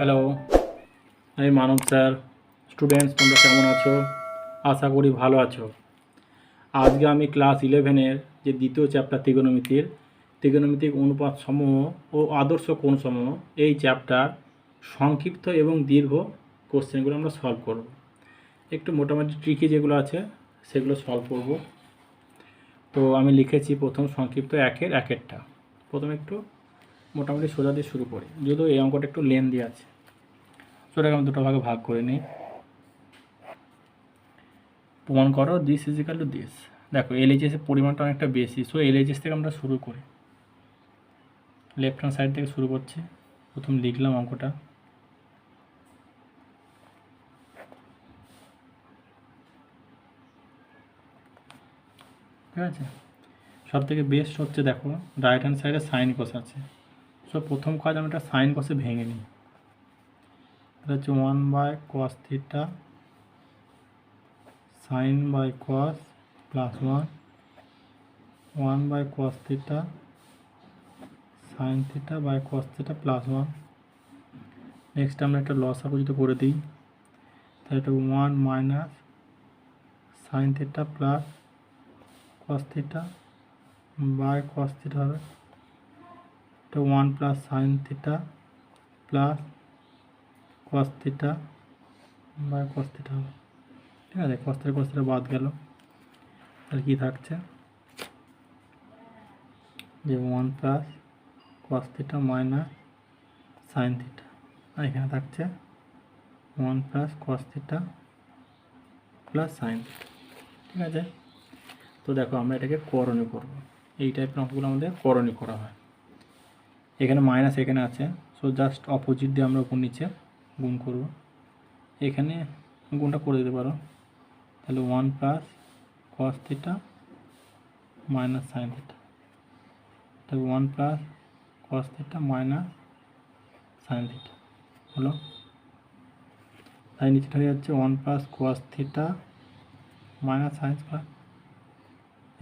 Hello, আমি মানব sir. Students, তোমরা কেমন আছো? আশা করি ভালো আছো। আজকে আমি ক্লাস 11-এর যে দ্বিতীয় চ্যাপ্টার ত্রিকোণমিতিক অনুপাত সমূহ ও আদর্শ কোণসমূহ এই চ্যাপ্টার সংক্ষিপ্ত এবং দীর্ঘ কোশ্চেনগুলো আমরা সলভ করব। একটু মোটামুটি ট্রিকি যেগুলো আছে সেগুলো সলভ করব। তো আমি লিখেছি প্রথম সংক্ষিপ্ত একেরটা। প্রথমে একটু মোটামুটি সোজা দিয়ে শুরু করি, যদিও এই অঙ্কটা একটু লেন্দি আছে। সেটাকে আমি দুটো ভাগে ভাগ করে নিই। প্রমাণ করো দিস ইজিক্যাল টু দিস। দেখো এলএইচএসের পরিমাণটা অনেকটা বেশি, সো এলএইচএস থেকে আমরা শুরু করি। লেফট হ্যান্ড সাইড থেকে শুরু করছি। প্রথম লিখলাম অঙ্কটা। ঠিক আছে, সব থেকে বেস্ট হচ্ছে দেখো রাইট হ্যান্ড সাইডে সাইন কস আছে। সো প্রথম কাজ আমি একটা সাইন কসে ভেঙে নিই। এটা হচ্ছে 1/cos theta sine by cos plus 1/cos theta sine theta by cos theta plus 1। Next আমরা একটা লসাগু যদি করে দিই, তাহলে এটা 1 minus sine theta plus cos theta by cos theta হবে। এটা 1 plus sine theta plus cos theta by cos theta হবে। ঠিক আছে, কস থিটা বাদ গেল। তাহলে কী থাকছে যে 1 plus cos theta minus sine theta, আর এখানে থাকছে 1 plus cos theta plus sine theta. ঠিক আছে, তো দেখো আমরা এটাকে করণীয় করব। এই টাইপের অঙ্কগুলো আমাদের করণীয় করা হয়। এখানে মাইনাস এখানে আছে, সো জাস্ট অপোজিট দিয়ে আমরা উপর নিচে গুণ করব। এখানে গুণটা করে দিতে পারো, তাহলে 1 plus cos theta minus sine theta, তাহলে 1 plus cos theta minus sine theta হলো। তাই নিচেটা হয়ে যাচ্ছে 1 plus cos theta minus sine square,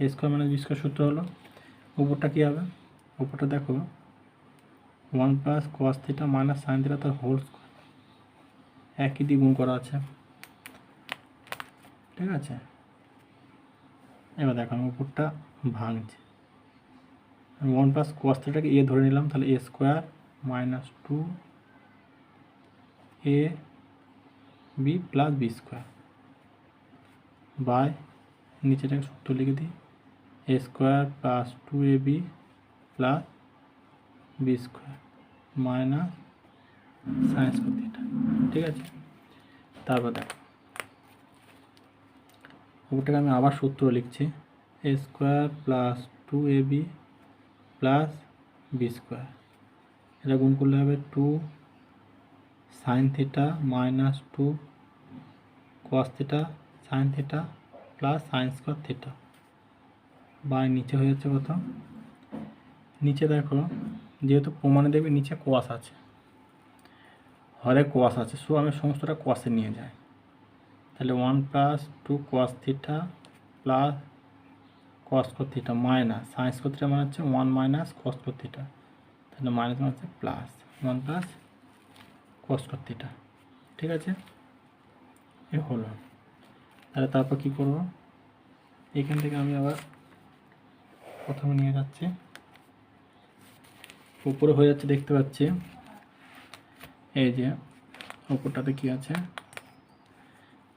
A square minus B square সূত্র হলো। উপরটা কী হবে? উপরটা দেখো 1 plus cos theta minus sine theta তার হোল স্কোয়ার, একই দিয়ে গুণ করা আছে। ঠিক আছে, এবার দেখো আমি উপরটা ভাঙছি। আমি 1 প্লাস কস থিটাকে এ ধরে নিলাম, তাহলে A square minus 2 A B plus B square by নিচেটাকে সূত্র লিখে দিই, A square plus 2ab plus B square minus sine square theta. ঠিক আছে, তারপর দেখো ওটাকে আমি আবার সূত্র লিখছি, A square plus 2ab plus B square, এটা গুণ করলে হবে 2 sine theta minus 2 cos theta sine theta plus sine square theta by নিচে হয়ে যাচ্ছে কত? নিচে দেখো যেহেতু প্রমাণে দেখবে নিচে কোয়াস আছে, হরে কোয়াস আছে, সো আমি সমস্তটা কোয়াসে নিয়ে যাই। তাহলে 1 plus 2 cos theta plus cos square theta minus sine square theta মানে হচ্ছে 1 মাইনাস কস স্কোয়ার থিটা, তাহলে মাইনাস মানে হচ্ছে plus 1 plus cos square theta. ঠিক আছে, এ হলো। তাহলে তারপর কী করব? এখান থেকে আমি আবার প্রথমে নিয়ে যাচ্ছি, উপরে হয়ে যাচ্ছে দেখতে পাচ্ছি। এই যে উপরটাতে কি আছে,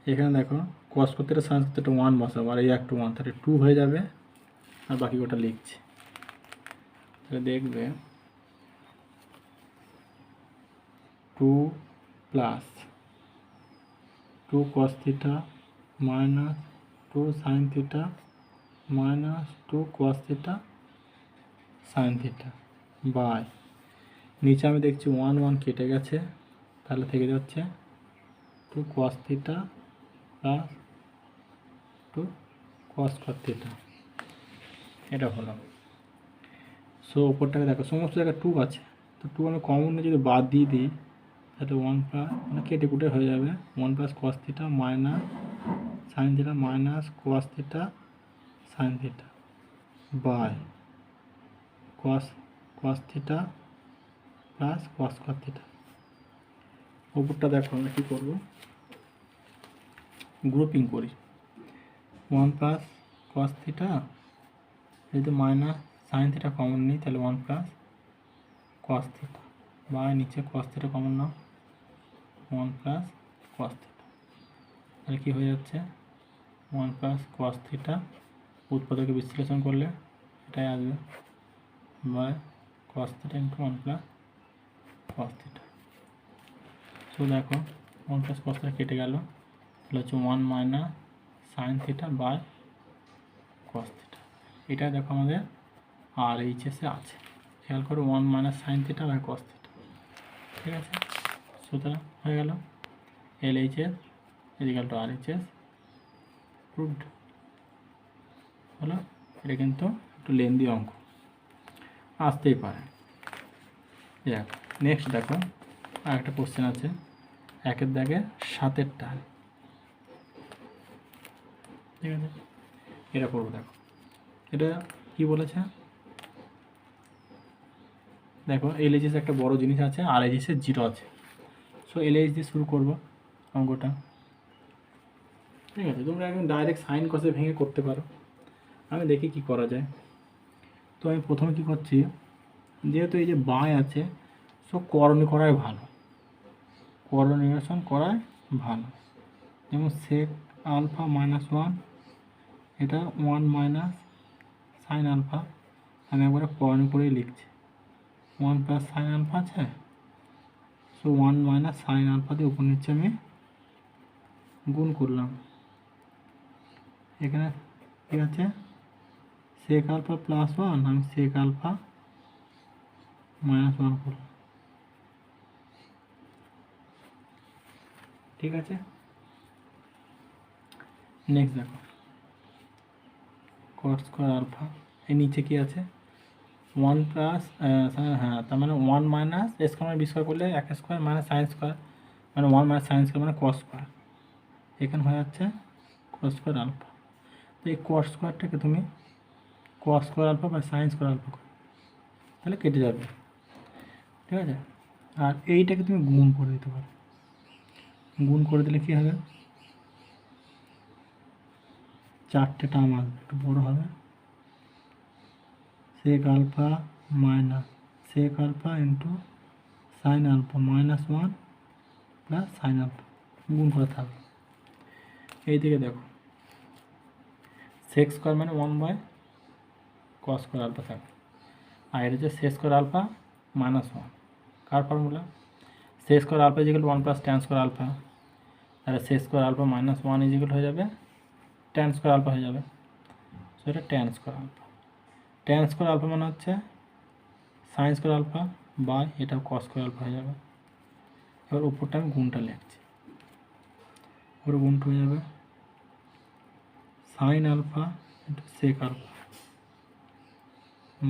এখানে দেখো কস করতে সাইন করতে 1 বসাবো, আর এই একটা 1, তাহলে 2 হয়ে যাবে, আর বাকি ওটা লিখছি। তাহলে দেখবে 2 plus 2 cos theta minus 2 sine theta minus 2 cos theta sine theta by নিচে আমি দেখছি 1 1 কেটে গেছে, তাহলে থেকে যাচ্ছে 2 কস থিটা প্লাস 2 কস স্কোয়ার থিটা। এটা হলো। সো উপরটাকে দেখো সমস্ত জায়গায় 2 আছে, তো 2 আমি কমন নিয়ে যদি বাদ দিয়ে দিই, তাহলে 1 প্লাস মানে কেটে কুটে হয়ে যাবে 1 plus cos theta minus sine theta minus cos theta sine theta by cos theta plus cos square theta. উপরটা দেখো আমরা কী করবো, গ্রুপিং করি। 1 প্লাস কস থিটা, যদি মাইনাস সাইন থিটা কমন নিই তাহলে 1 প্লাস কস থিটা, বা নিচে কস থিটা কমন নাও, 1 প্লাস কস থিটা, তাহলে কী হয়ে যাচ্ছে 1 প্লাস কস থিটা, উৎপাদকে বিশ্লেষণ করলে এটাই আসবে, by cos theta into 1 plus cos theta. So দেখো 1 প্লাস কস থিটা কেটে গেল, তাহলে হচ্ছে 1 minus sine theta by cos theta. এটা দেখো আমাদের আর এইচএসে আছে, খেয়াল করো 1 minus sine theta by cos theta, ঠিক আছে। সুতরাং হয়ে গেল LHS equal to RHS proved হলো। এটা কিন্তু একটু লেন্দি অঙ্ক, আসতেই পারে। দেখ নেক্সট দেখো আর একটা কোশ্চেন আছে, 1-এর দাগে 7-এর টান, ঠিক আছে। এটা করবো, দেখো এটা কি বলেছে, দেখো LHS একটা বড় জিনিস আছে, RHS 0 আছে। সো LHS দিয়ে শুরু করবো অঙ্কটা, ঠিক আছে। তোমরা একদম ডাইরেক্ট সাইন কসে ভেঙে করতে পারো, আমি দেখি কি করা যায়। তো আমি প্রথমে কি করছি, যেহেতু এই যে বাই আছে, সো করণী করাই ভালো, করণীয়সন করাই ভালো। যেমন সেক আলফা মাইনাস 1, এটা 1 মাইনাস সাইন আলফা, আমি একবারে করণী করেই লিখছি। 1 প্লাস সাইন আলফা আছে, সো 1 মাইনাস সাইন আলফা দিয়ে উপর নিচে আমি গুণ করলাম। এখানে কী আছে, সেক আলফা প্লাস 1, আমি সেক আলফা মাইনাস 1 করলাম, ঠিক আছে। নেক্সট দেখো কট স্কোয়ার আলফা, এই নিচে কি আছে 1 প্লাস, হ্যাঁ তার মানে 1 মাইনাস এ স্কোয়ার বি স্কোয়ার করলে এক স্কোয়ার মাইনাস সাইন স্কোয়ার, মানে 1 মাইনাস সাইন স্কোয়ার মানে কস স্কোয়ার, এখানে হয়ে যাচ্ছে কস স্কোয়ার আলফা। তো এই কস স্কোয়ারটাকে তুমি কস স্কোয়ার আলফা বা সাইন স্কোয়ার আলফা করো, তাহলে কেটে যাবে, ঠিক আছে। আর এইটাকে তুমি গুণ করে দিতে পারো, গুণ করে দিলে কী হবে, 4টে টার্ম আসবে, একটু বড়ো হবে, sec alpha minus sec alpha into sine alpha minus 1 plus sine alpha, গুণ করে থাকবে। এইদিকে দেখো সেক স্কোয়ার মানে 1 বাই কস স্কোয়ার আলফা থাকবে, আর এটা হচ্ছে সেক স্কোয়ার আলফা মাইনাস 1, কার formula, sec square alpha equal 1 plus tan square alpha, তাহলে sec square alpha minus 1 equal হয়ে যাবে ট্যান স্কোয়ার আলফা হয়ে যাবে। সো এটা tan square alpha, tan square alpha মানে হচ্ছে সাইন স্কোয়ার আলফা বাই এটা কস স্কোয়ার আলফা হয়ে যাবে। এবার উপরটা আমি গুণটা লিখছি, উপরে গুণটা হয়ে যাবে sine alpha into sec alpha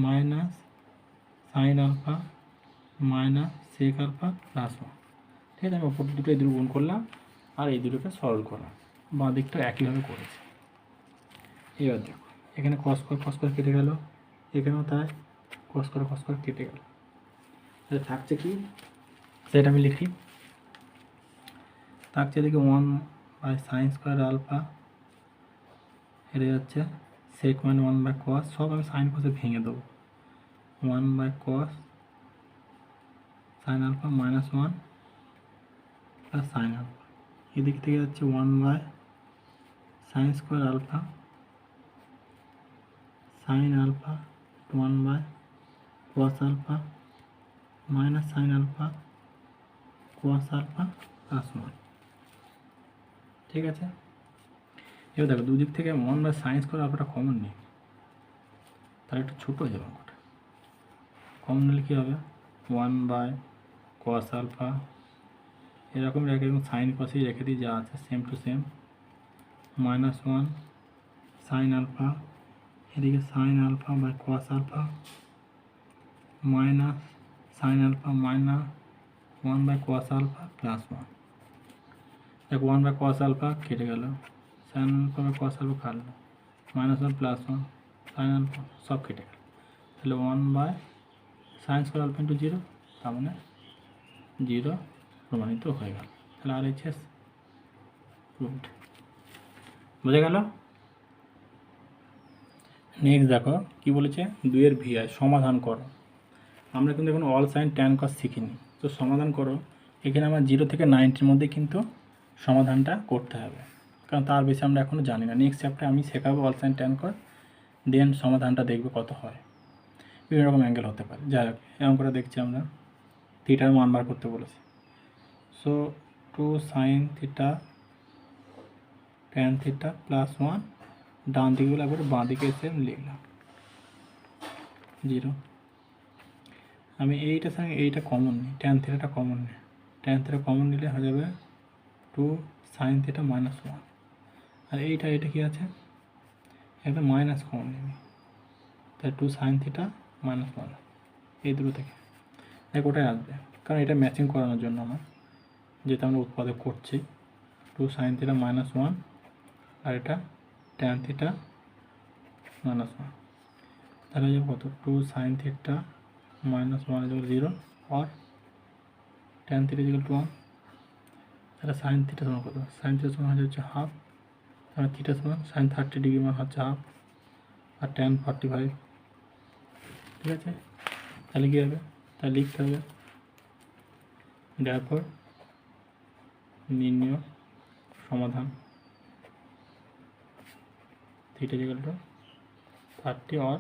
minus sine alpha minus sec alpha plus 1, ঠিক আছে। আমি উপর দুটো এই দুটো গুণ করলাম আর এই দুটোকে সরল করলাম, বাঁ দিকটা একইভাবে করেছি। এবার দেখো এখানে কস স্কোয়ার কেটে গেল, এখানেও তাই কস স্কোয়ার কেটে গেল, তাহলে থাকছে কি সেটা আমি লিখি, থাকছে এদিকে 1 বাই সাইন স্কোয়ার আলফা, হেরে যাচ্ছে সেক মানে 1 বাই কস, সব আমি সাইন কসে ভেঙে দেবো, 1 by cos sine alpha minus 1 plus sine alpha, এদিক থেকে যাচ্ছে 1 by sine square alpha sine alpha 1 by cos alpha minus sine alpha cos alpha plus 1, ঠিক আছে। এবার দেখো দুদিক থেকে 1 বাই সাইন স্কোয়ার আলফাটা কমন নেই, তাহলে একটু ছোটো হয়ে যাবে অঙ্কটা, কমন নিলে কী হবে 1 বাই কস আলফা, এরকম রেখে সাইন কসেই রেখে দিই যা আছে same to same, minus 1 sine alpha, এদিকে sine alpha by cos alpha minus sine alpha minus 1 by cos alpha plus 1, দেখো 1 বাই কস আলফা কেটে গেল, sine alpha by cos alpha কাটলো, মাইনাস 1 প্লাস 1 সাইন আলফা সব কেটে গেল, তাহলে 1 by sine square alpha into 0, তার মানে 0 প্রমাণিত হয়ে গেল। তাহলে RHS প্রুভড। বোঝা গেল? নেক্সট দেখো কি বলেছে, 2 VI সমাধান করো। আমরা কিন্তু এখন অল সাইন ট্যান কস শিখিনি, তো সমাধান করো এখানে আমার 0 থেকে 90-র মধ্যে কিন্তু সমাধানটা করতে হবে, কারণ তার বেশি আমরা এখনও জানি না। নেক্সট চ্যাপ্টারে আমি শেখাবো অল সাইন ট্যান কস, দেন সমাধানটা দেখবে কত হয়। বিভিন্ন রকম অ্যাঙ্গেল হতে পারে। যাই হোক, এরকম করে দেখছি আমরা থিটার মান বার করতে বলেছি। So 2 sine theta tan theta plus 1, ডান দিকগুলো একবারে বাঁ দিকে এসে লিখলাম 0। আমি এইটার সঙ্গে এইটা কমন নিই, ট্যান থিটাটা কমন নিই। ট্যান থিটা কমন নিলে হয়ে যাবে 2 সাইন থিটা মাইনাস 1। আর এটা কি আছে, একটা মাইনাস কমন নিবি, তাই 2 সাইন থিটা মাইনাস 1 এই দুটো থেকে দেখ ওটাই আসবে, কারণ এটা ম্যাচিং করানোর জন্য আমার, যেটা আমরা উৎপাদক করছি। 2 সাইন থিটা মাইনাস 1 আর এটা ট্যান থিটা মাইনাস 1, তাহলে যে কত 2 সাইন থিটা माइनस 1 0 और tan थीटा इक्वल टू 1। তাহলে সাইন থিটা সমান কত, সাইন থিটা সমান হচ্ছে হাফ, তাহলে থিটা সমান সাইন 30 ডিগ্রি মান হচ্ছে হাফ আর tan 45। ঠিক আছে, তাহলে কী হবে, তাহলে লিখতে হবে therefore নির্ণয় সমাধান থিটা ইকুয়াল টু 30 और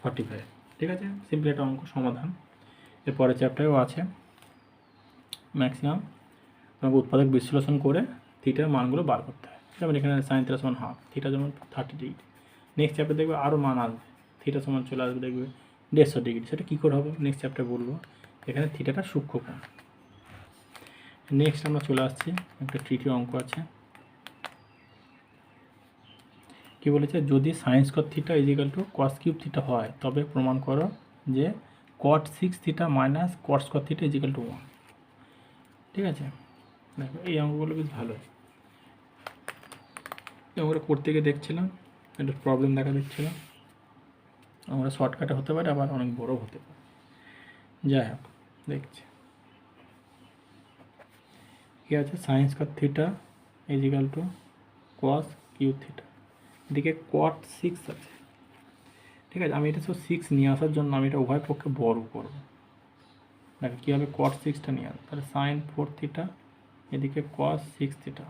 45। ঠিক আছে, সিম্পল একটা অঙ্ক সমাধান। এরপরে চ্যাপ্টারেও আছে ম্যাক্সিমাম তোমাকে উৎপাদক বিশ্লেষণ করে থিটার মানগুলো বার করতে হয়। যেমন এখানে সাইন থিটা সমান হাফ, থিটা যেমন 30 ডিগ্রি। নেক্সট চ্যাপ্টার দেখবে আরও মান আসবে, থিটা সমান চলে আসবে দেখবে 150 ডিগ্রি। সেটা কী করে হবে নেক্সট চ্যাপ্টারে বলবো। এখানে থিটাটা সূক্ষ্ম কোণ। নেক্সট আমরা চলে আসছি, একটা তৃতীয় অঙ্ক আছে। কি বলেছে, যদি sine square theta equal to cos cube theta হয় তবে প্রমাণ করো যে cot 6 theta minus cot square theta equal to 1। ঠিক আছে, দেখো এই অঙ্কগুলো বেশ ভালো। আমরা করতে গিয়ে দেখছিলাম একটা প্রবলেম দেখা দিচ্ছিল, আমরা শর্টকাটে হতে পারে আবার অনেক বড় হতে পারে। যাই হোক দেখছি কি আছে, sine square theta equal to cos cube theta, এদিকে কট 6 আছে। ঠিক আছে, আমি এটা সব 6 নিয়ে আসার জন্য আমি এটা উভয় পক্ষে বড় করবো। দেখো কীভাবে কট 6টা নিয়ে আসবে, তাহলে সাইন 4 থিটা এদিকে কস 6 থিটা।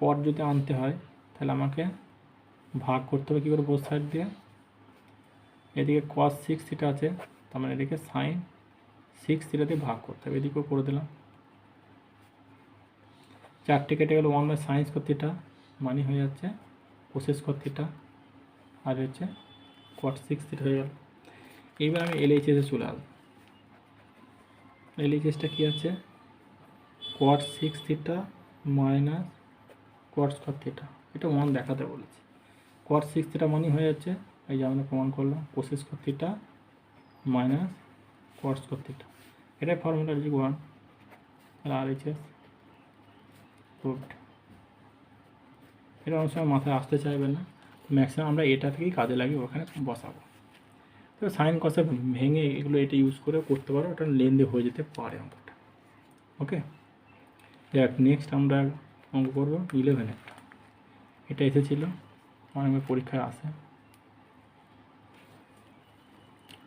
কট যদি আনতে হয় তাহলে আমাকে ভাগ করতে হবে কী করে, বোথ সাইড দিয়ে। এদিকে কস 6 থিটা আছে, তার মানে এদিকে সাইন 6 থিটা দিয়ে ভাগ করতে হবে, এদিকেও করে দিলাম। 4টে কেটে গেল 1 বাই সাইন স্কোয়ার থিটা, মানে হয়ে যাচ্ছে কোসেস স্কোয়ার থিটা, আর হচ্ছে কট 6 থিটা হয়ে গেল। এইবার আমি এলএইচএসে চলে আসবো। এলএইচএসটা কী আছে, কট 6 theta minus cot square theta, এটা 1 দেখাতে বলেছে। কট 6 থিটা মানে হয়ে যাচ্ছে, এই যে আমরা প্রমাণ করলাম, cosec square theta minus cot square theta, এটাই ফর্মুলা লিখব 1। তাহলে RHS প্রুভড। এটা অনেক সময় মাথায় আসতে চাইবে না, ম্যাক্সিমাম আমরা এটা থেকেই কাজে লাগিয়ে ওখানে বসাবো। তো সাইন কসে ভেঙে এগুলো এটা ইউজ করে করতে পারো, ওটা লেন্দি হয়ে যেতে পারে অঙ্কটা। ওকে, দেখ নেক্সট আমরা অঙ্ক করবো 11 একটা। এটা এসেছিলো অনেক পরীক্ষায় আসে।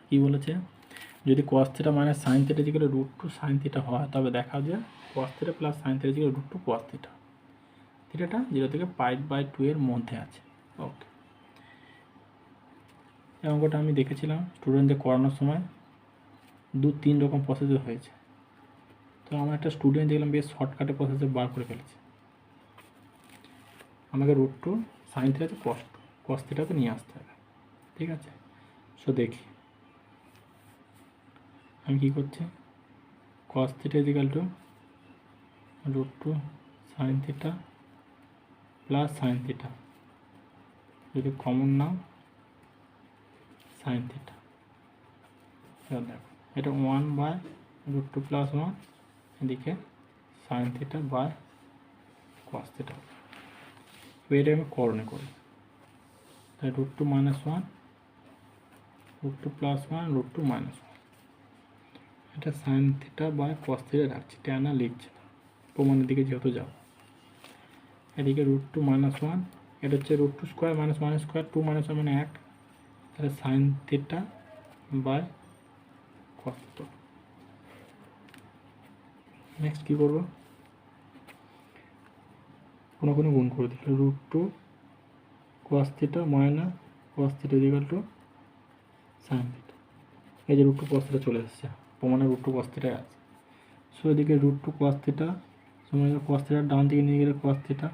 কী বলেছে, যদি cos theta minus sine theta equal to √2 sine theta হয় তবে দেখা যায় cos theta plus sine theta equal to √2 cos theta. থিটাটা 0 থেকে π/2 এর মধ্যে আছে। ওকে, এই অঙ্কটা আমি দেখেছিলাম স্টুডেন্টদের করানোর সময় 2-3 রকম প্রসেসে হয়েছে। তো আমার একটা স্টুডেন্ট দেখলাম বেশ শর্টকাটে প্রসেসে বার করে ফেলেছে। আমাকে √2 সাইন থিটাতে কস থিটাতে নিয়ে আসতে হবে। ঠিক আছে, সো দেখি আমি কী করছি, cos theta equal to √2 sine theta plus sine theta, যদি কমন নাও সাইন থিটা। দেখো এটা 1 বাই √2 প্লাস 1, এদিকে sine theta by cos theta. এটা আমি করণে করি, তাই √2 মাইনাস 1 √2 প্লাস 1 √2 মাইনাস 1, এটা sine theta by cos theta রাখছি, ট্যান আর লিখছি না, প্রমাণের দিকে যেহেতু যাও। এদিকে √2 - 1, এটা হচ্ছে √2 স্কোয়ার মাইনাস 1 স্কোয়ার, 2 - 1 মানে 1, তাহলে sine theta by cos theta. Next কী করবো, কোনো গুণ করে দিই, √2 cos theta minus cos theta equal to sine theta. এই যে √2 cos থিটা চলে এসেছে, প্রমাণে √2 cos থিটাই আছে। সো এদিকে √2 cos থিটা সময় cos থিটার ডান দিকে নিয়ে গেলে cos theta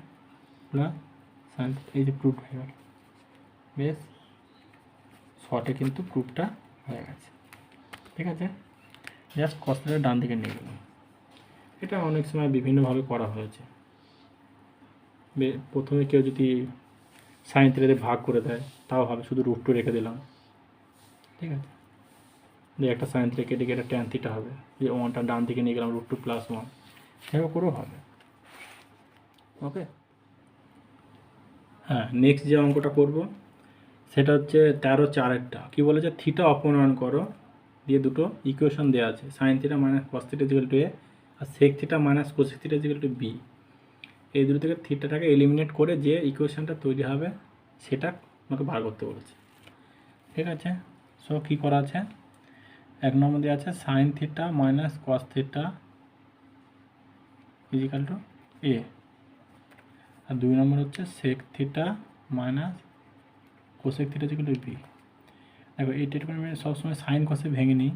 plus sine theta, এই যে প্রুফ হয়ে গেল। বেশ শর্টে কিন্তু প্রুফটা হয়ে গেছে, ঠিক আছে। জাস্ট cos থিটার ডান দিকে নিয়ে গেলাম। এটা অনেক সময় বিভিন্নভাবে করা হয়েছে। প্রথমে কেউ যদি সাইন থিটাতে ভাগ করে দেয় তাও হবে, শুধু √2 রেখে দিলাম, ঠিক আছে। যে একটা সাইন থিটা কেটে কেটে ট্যান থিটা হবে, যে 1টা ডান দিকে নিয়ে গেলাম √2 + 1, এভাবে করেও হবে। ওকে, হ্যাঁ, নেক্সট যে অঙ্কটা করব সেটা হচ্ছে 13/4-টা। কী বলেছে, থিটা অপনয়ন করো, দিয়ে দুটো ইকুয়েশন দেওয়া আছে, sine theta minus cos theta equal to a আর sec theta minus cosec theta equal to b। এই দুটো থেকে থিটাটাকে এলিমিনেট করে যে ইকুয়েশনটা তৈরি হবে সেটা আমাকে বার করতে বলেছে, ঠিক আছে। সো কী করা আছে, 1 নম্বর দিয়ে আছে sine theta minus cos theta equal to a, আর 2 নম্বর হচ্ছে sec theta minus cosec theta equal to b। দেখো এই ট্রিটমেন্ট আমি সবসময় সাইন কসে ভেঙে নিই,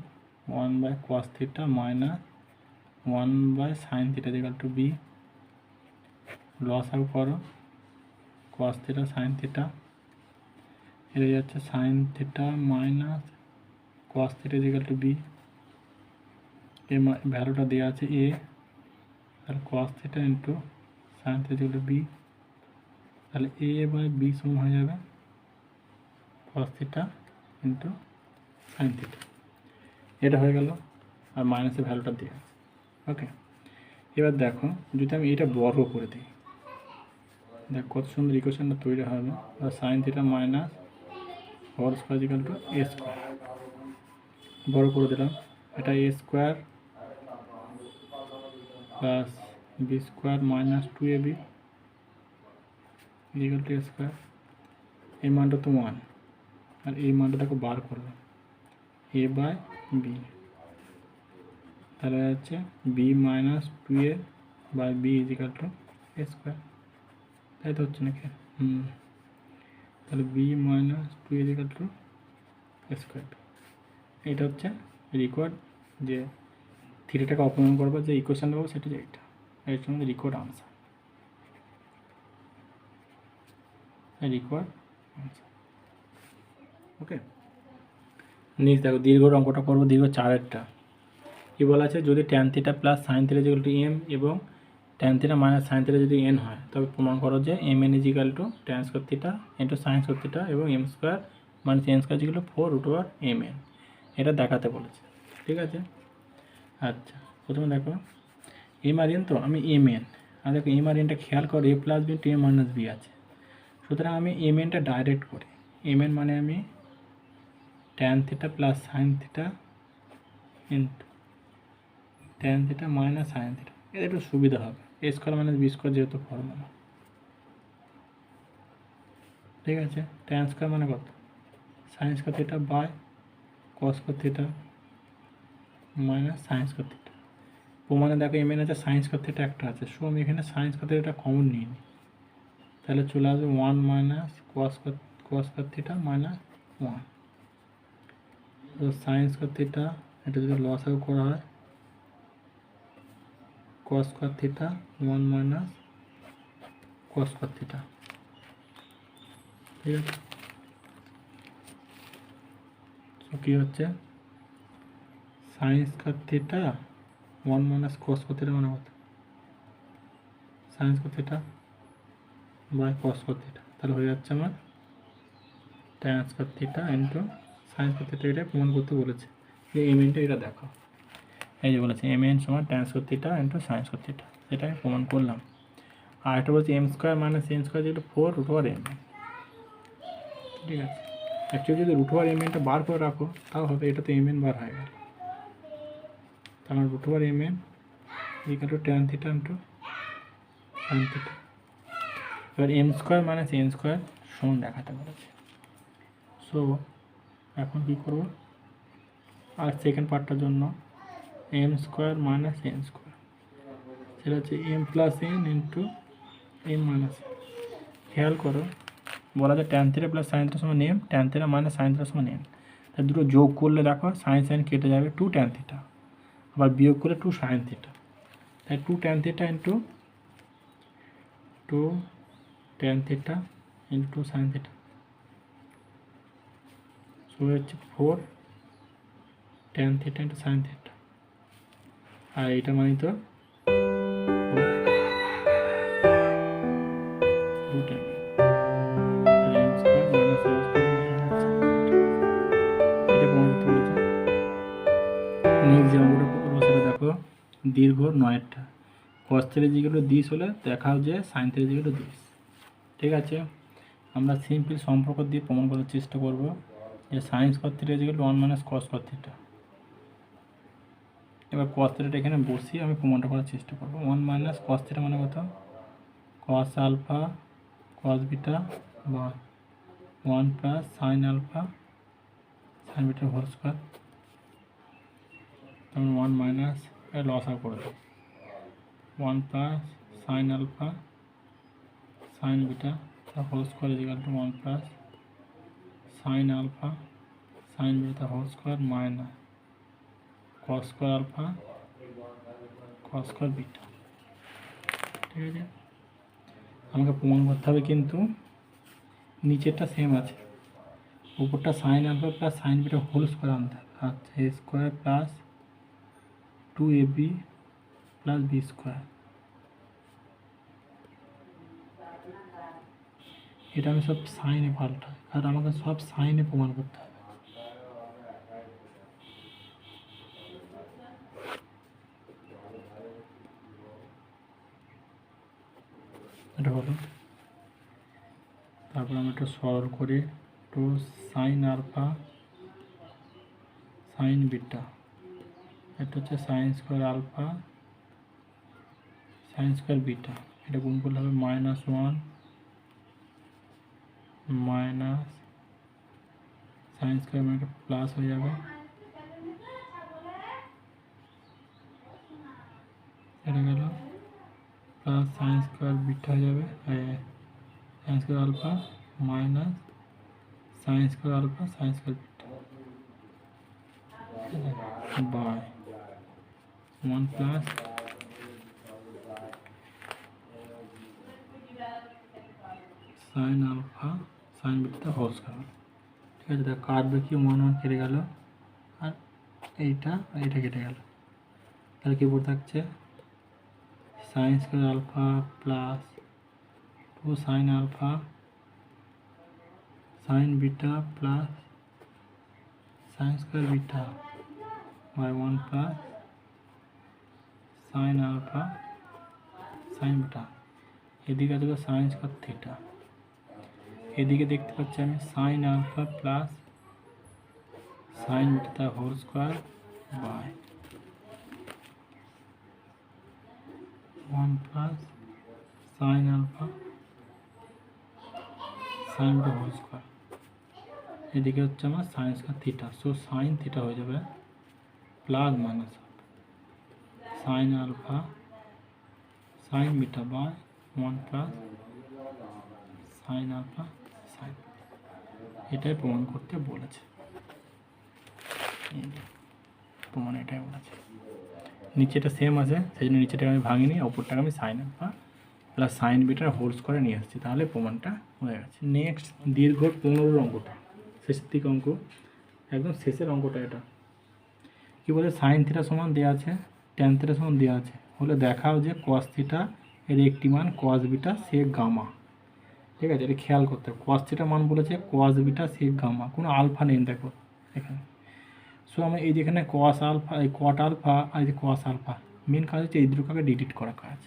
1/cos theta minus 1/sin theta equal to b, লস আউট করো cos থিটা সাইন থিটা, এটা যাচ্ছে sine theta minus cos theta equal to b, এই ভ্যালুটা দেওয়া আছে a, আর cos theta into sine theta equal to b, তাহলে a/b সমান হয়ে যাবে cos theta into sine theta. এটা হয়ে গেল, আর মাইনাসের ভ্যালুটা দিয়ে। ওকে, এবার দেখো যদি আমি এটা বর্গ করে দিই, দেখ কত সুন্দর ইকুয়েশনটা তৈরি হবে। Sine theta minus whole square equal to a square, বড় করে দিলাম, এটা a square plus b square minus 2ab equal to a square. এই মানটা তো 1, আর এই মানটা দেখো বার করলাম a/b, তাহলে হচ্ছে b minus 2a/b equal to a square, তাই তো হচ্ছে নাকি? তাহলে b minus 2a equal to a square. এটা হচ্ছে রিকোয়ার্ড যে থিটাটাকে অপনয়ন করবার যে ইকুয়েশন পাবো সেটা যে এইটা, এর জন্য রিকোয়ার্ড আনসার, ওকে। নেক্সট দেখো দীর্ঘ অঙ্কটা করবো, দীর্ঘ 4-এরটা। কি বলা আছে, যদি tan theta plus sine theta equal two m এবং tan theta minus sine theta যদি n হয়, তবে প্রমাণ করো যে mn equal to tan square theta into sine square theta এবং m square minus n square equal two 4√mn। এটা দেখাতে বলেছে, ঠিক আছে। আচ্ছা, প্রথমে দেখো m আর n, তো আমি mn, আর দেখো m আর nটা খেয়াল করো a plus b to a minus b আছে, সুতরাং আমি mnটা ডাইরেক্ট করি। mn মানে আমি tan theta plus sine theta into tan theta minus sine theta, এটা একটু সুবিধা হবে, a square minus b square যেহেতু ফর্মুলা, ঠিক আছে। ট্যান স্কোয়ার মানে কত, sine square theta by cos square theta minus sine square theta. প্রমাণে দেখো mn আছে, সাইন স্কোয়ার থিটা একটা আছে, সো আমি এখানে সাইন স্কোয়ার থিটা কমন নিই নি, তাহলে চলে আসবে 1 minus cos square theta minus 1। তো সাইন স্কোয়ার থিটা এটা যদি লস আউট করা হয় cos square theta 1 minus cos square theta, ঠিক আছে। তো কী হচ্ছে, sine square theta 1 minus cos square theta মানে কত, sine square theta by cos square theta, তাহলে হয়ে যাচ্ছে আমার tan square theta into sine square theta. এটা প্রমাণ করতে বলেছে, এই mnটা এটা দেখো, এই যে বলেছে mn সমান tan square theta into sine square theta, সেটা আমি প্রমাণ করলাম। আর এটা বলছে m square minus n square যেটা 4√mn, ঠিক আছে। অ্যাকচুয়ালি যদি √mnটা বার করে রাখো তাও হবে, এটা তো mn বার হয়ে গেল, তার root over M N equal to tan theta into sine theta. এবার M square minus N square সমান দেখাতে বলেছে। সো এখন কী করব, আর সেকেন্ড পার্টটার জন্য M square minus N square, সেটা হচ্ছে M plus N into M minus N. খেয়াল করো, বলা যায় tan theta plus sine theta সমান M, tan theta minus sine theta সমান এন। তাই দুটো যোগ করলে দেখো সাইন সাইন কেটে যাবে, টু ট্যান থিটা, আবার বিয়োগ করলে টু সাইন থিটা। তাই two tan theta into two tan theta into two sine theta, so হচ্ছে four tan theta into sine theta. আর এইটা মানে তো root M square minus M square, এটা প্রমাণ করতে বলেছে। নেক্সট যে অঙ্কটা করবো সেটা দেখো দীর্ঘ 9টা cos থিটা যেগুলো দিস হলে দেখাও যে সাইন থিটা যেগুলো দিস। ঠিক আছে, আমরা সিম্পল সম্পর্ক দিয়ে প্রমাণ করার চেষ্টা করব যে সাইন স্কোয়ার থিটা যেগুলো 1 মাইনাস কস স্কোয়ার থিটা। এবার cos থিটাটা এখানে বসিয়ে আমি প্রমাণটা করার চেষ্টা করব। 1 মাইনাস কস থিটা মানে কত, cos আলফা cos বিটা বা 1 plus sine alpha sine beta whole square, তখন 1 মাইনাস লস আউট করে দেবো 1 plus sine alpha sine beta whole square equal to 1 plus sine alpha sine beta whole square minus cos square alpha cos square beta. ঠিক আছে, আমাকে প্রমাণ করতে হবে কিন্তু নিচেরটা সেম আছে, উপরটা sine alpha plus sine beta whole square আনতে হবে। আচ্ছা, A square plus 2ab plus B square, এটা আমি সব সাইনে পাল্টাই, আর আমাকে সব সাইনে প্রমাণ করতে হবে। এটা হলো, তারপর আমি একটু সরল করি, two sine alpha sine beta, এটা হচ্ছে sine square alpha sine square beta, এটা গুণ করলে হবে -1 মাইনাস সাইন স্কোয়ার মানে প্লাস হয়ে যাবে, এটা গেল প্লাস সাইন স্কোয়ার বিটা হয়ে যাবে, sine square alpha minus sine square alpha sine square beta by 1 plus sine alpha sine beta whole square. ঠিক আছে, দেখ কাটবে কি 1 1 কেটে গেল, আর এইটা কেটে গেল, তাহলে কি পড়ে থাকছে sine square alpha plus 2 sine alpha sine beta plus sine square beta by 1 plus sine alpha sine beta. এদিকে আছে সাইন স্কোয়ার থিটা, এদিকে দেখতে পাচ্ছি আমি sine alpha plus sine beta whole square by 1 plus sine alpha sine beta whole square, এদিকে হচ্ছে আমার sine square theta, so sine theta হয়ে যাবে plus minus sine alpha sine beta by 1 plus sine alpha sign, এটাই প্রমাণ করতে বলেছে, প্রমাণ এটাই বলেছে। নিচেটা সেম আছে, সেই জন্য নিচেটাকে আমি ভাঙিনি, ওপরটাকে আমি সাইন আলফা প্লাস সাইন বিটার হোল স্কোয়ারে নিয়ে আসছি, তাহলে প্রমাণটা হয়ে গেছে। নেক্সট দীর্ঘ 15 অঙ্কটা, শেষের দিকে অঙ্ক, একদম শেষের অঙ্কটা। এটা কী বলে, সাইন থিটা সমান দেওয়া আছে ট্যান থিটা সমান দেওয়া আছে, হলে দেখাও যে কস থিটা এর একটি মান কস বিটা সেক গামা। ঠিক আছে, এটা খেয়াল করতে হবে, কস থিটা মান বলেছে কস বিটা সেক গামা, কোনো আলফা নেই দেখো এখানে। সো আমি এই যেখানে কস আলফা এই কট আলফা আর এই যে কস আলফা, মেন কাজ হচ্ছে এই দুটোকে ডিলিট করা কাজ,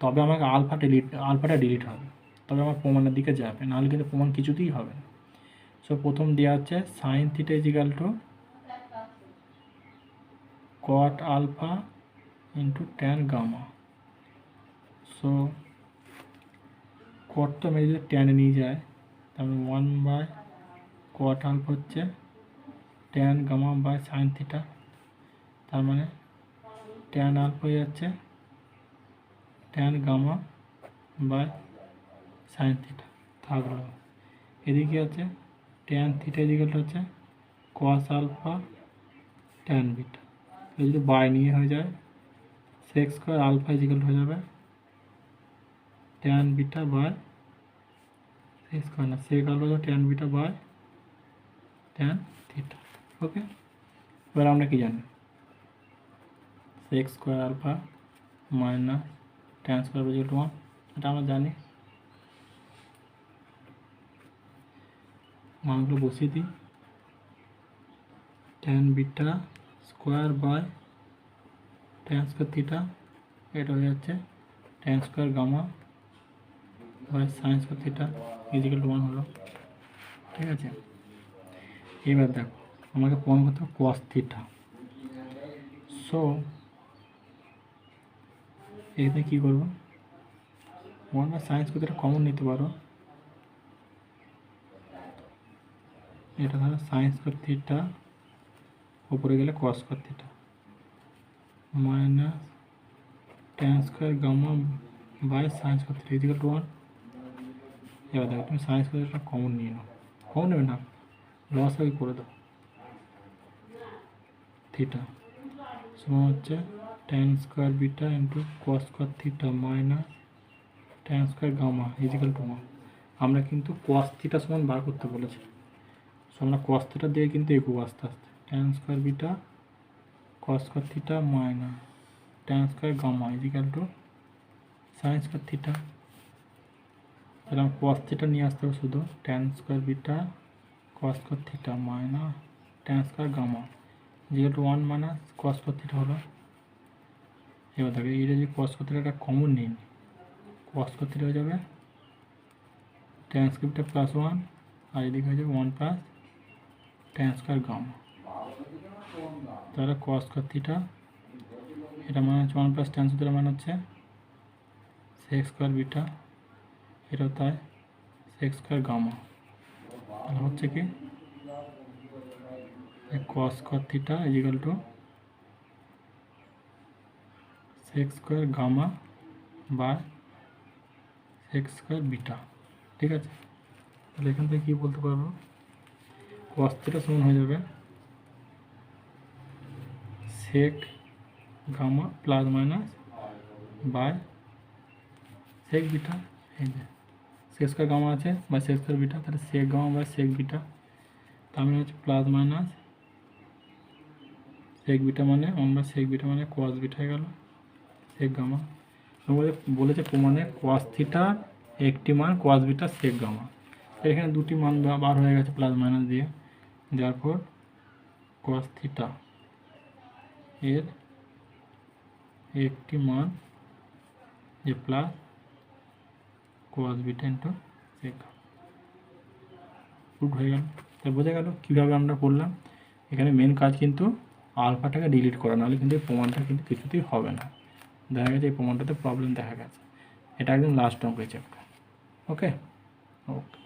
তবে আমাকে আলফাটা ডিলিট হবে, তবে আমার প্রমাণের দিকে যাবে, নাহলে কিন্তু প্রমাণ কিছুতেই হবে না। সো প্রথম দেওয়া হচ্ছে sine theta equal to cot alpha into tan gamma. So কটটা মেরে যদি ট্যানে নিয়ে যায় তাহলে 1/cot আলফা হচ্ছে tan gamma by sine theta, তার মানে ট্যান আলফা হয়ে যাচ্ছে tan gamma by sine theta থাকলো। এদিকে আছে ট্যান থিটা ইজিক্যালটা হচ্ছে কস আলফা ট্যান বিটা। যদি বাই নিয়ে হয়ে যায় সেক স্কোয়ার আলফা ইজিক্যাল হয়ে যাবে tan beta by sec square না sec alpha tan beta by tan theta. Okay, এবার আমরা কি জানি sec square alpha minus tan square equal to 1, এটা আমরা জানি। মানগুলো বসিয়ে দিই, tan beta square by tan square theta, এটা হয়ে যাচ্ছে tan square gamma by sine square theta equal to 1 হলো। ঠিক আছে, এবার দেখো আমাকে প্রমাণ করতে হবে কস থিটা। সো এখানে কী করবো 1 by sine square theta common নিতে পারো, এটা ধরো সাইন স্কোয়ার থিটা উপরে গেলে cos square theta minus tan square gamma by sine square theta equal to 1। এবার দেখো তুমি সাইন স্কোয়ার থিটা কমন নিয়ে নাও, কমন নেবে না লস আগে করে দাও, থিটা সমান হচ্ছে tan square beta into cos square theta minus tan square gamma equal to 1। আমরা কিন্তু কস থিটা সমান বার করতে বলেছি, সো আমরা কস থিটা দিয়ে কিন্তু এগোবো আস্তে আস্তে। Tan square beta cos square theta minus tan square gamma equal to sine square theta. তাহলে আমরা কস থিটা নিয়ে আসতে হবে শুধু tan square beta cos square theta minus tan square gamma equal to 1 minus cos square theta হলো। এবার দেখো এটা যে কস স্কোয়ার থিটাটা কমন নিন, কস স্কোয়ার থিটা হয়ে যাবে ট্যান স্কোয়ার বিটা প্লাস 1 আর এদিকে হয়ে যাবে 1 প্লাস ট্যান স্কোয়ার গামা। তাহলে কস স্কোয়ার থিটা এটা মানে হচ্ছে 1 প্লাস ট্যান স্কোয়ার মানে হচ্ছে সেক স্কোয়ার বিটা, এটাও তাই সেক স্কোয়ার গামা। তাহলে হচ্ছে কি cos square theta equal to sec square gamma by sec square beta. ঠিক আছে, তাহলে এখান থেকে কী বলতে পারবো কস থিটা সমান হয়ে যাবে sec gamma plus minus by sec beta. এই যে সেক স্কোয়ার গামা আছে বাই সেক স্কোয়ার বিটা, তাহলে sec gamma by sec beta, তার মানে হচ্ছে প্লাস মাইনাস সেক বিটা মানে 1 বাই সেক বিটা মানে কস বিটা হয়ে গেল সেক গামা। বলেছে প্রমাণে কস থিটা একটি মান কস বিটা সেক গামা, এখানে দুটি মান বার হয়ে গেছে প্লাস মাইনাস দিয়ে, যার পর কস থিটা এর একটি মান যে plus cos beta into sec root হয়ে গেল। তাই বোঝা গেল কীভাবে আমরা করলাম। এখানে মেন কাজ কিন্তু আলফাটাকে ডিলিট করা, নাহলে কিন্তু এই প্রমাণটা কিন্তু কিছুতেই হবে না। দেখা গেছে এই প্রমাণটাতে প্রবলেম দেখা গেছে, এটা একদম লাস্ট অঙ্ক এই চ্যাপ্টার। ওকে ওকে।